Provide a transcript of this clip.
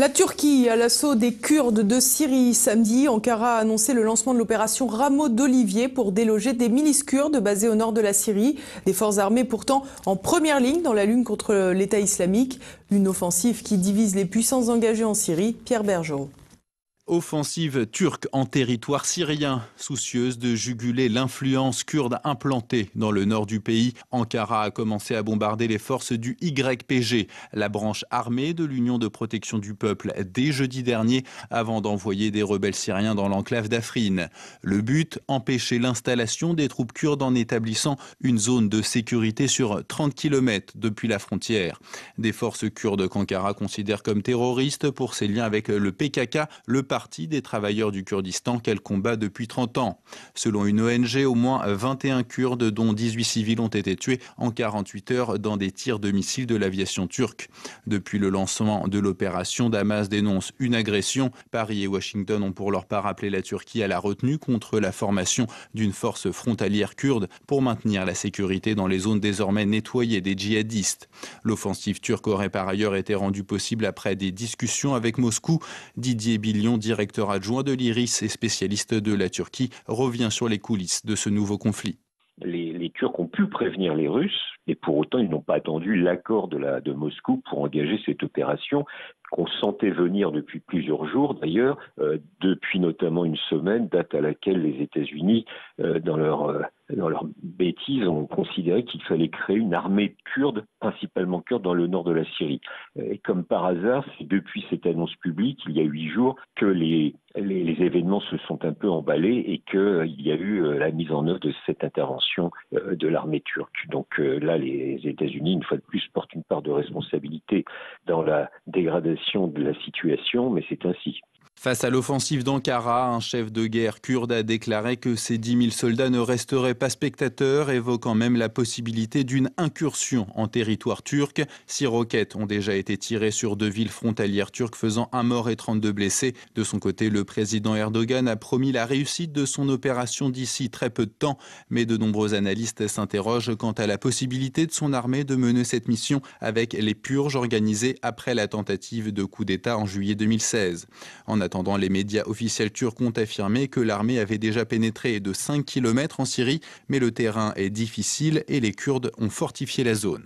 La Turquie à l'assaut des Kurdes de Syrie. Samedi, Ankara a annoncé le lancement de l'opération Rameau d'Olivier pour déloger des milices kurdes basées au nord de la Syrie. Des forces armées pourtant en première ligne dans la lutte contre l'État islamique. Une offensive qui divise les puissances engagées en Syrie. Pierre Bergeron. Offensive turque en territoire syrien, soucieuse de juguler l'influence kurde implantée dans le nord du pays. Ankara a commencé à bombarder les forces du YPG, la branche armée de l'Union de protection du peuple, dès jeudi dernier, avant d'envoyer des rebelles syriens dans l'enclave d'Afrine. Le but, empêcher l'installation des troupes kurdes en établissant une zone de sécurité sur 30 km depuis la frontière. Des forces kurdes qu'Ankara considère comme terroristes pour ses liens avec le PKK, le parti des travailleurs du Kurdistan qu'elle combat depuis 30 ans. Selon une ONG, au moins 21 Kurdes, dont 18 civils, ont été tués en 48 heures dans des tirs de missiles de l'aviation turque. Depuis le lancement de l'opération, Damas dénonce une agression. Paris et Washington ont pour leur part appelé la Turquie à la retenue contre la formation d'une force frontalière kurde pour maintenir la sécurité dans les zones désormais nettoyées des djihadistes. L'offensive turque aurait par ailleurs été rendue possible après des discussions avec Moscou. Didier Billion, directeur adjoint de l'IRIS et spécialiste de la Turquie, revient sur les coulisses de ce nouveau conflit. Les Turcs ont pu prévenir les Russes, et pour autant ils n'ont pas attendu l'accord de Moscou pour engager cette opération qu'on sentait venir depuis plusieurs jours d'ailleurs, depuis notamment une semaine, date à laquelle les États-Unis, dans leur bêtise, ont considéré qu'il fallait créer une armée kurde, principalement kurde, dans le nord de la Syrie. Et comme par hasard, c'est depuis cette annonce publique, il y a 8 jours, que les événements se sont un peu emballés et qu'il y a eu la mise en œuvre de cette intervention de l'armée turque. Donc là, les États-Unis, une fois de plus, portent une part de responsabilité dans la dégradation de la situation, mais c'est ainsi. Face à l'offensive d'Ankara, un chef de guerre kurde a déclaré que ces 10 000 soldats ne resteraient pas spectateurs, évoquant même la possibilité d'une incursion en territoire turc. 6 roquettes ont déjà été tirées sur 2 villes frontalières turques, faisant 1 mort et 32 blessés. De son côté, le président Erdogan a promis la réussite de son opération d'ici très peu de temps, mais de nombreux analystes s'interrogent quant à la possibilité de son armée de mener cette mission avec les purges organisées après la tentative de coup d'État en juillet 2016. En attendant, les médias officiels turcs ont affirmé que l'armée avait déjà pénétré de 5 km en Syrie, mais le terrain est difficile et les Kurdes ont fortifié la zone.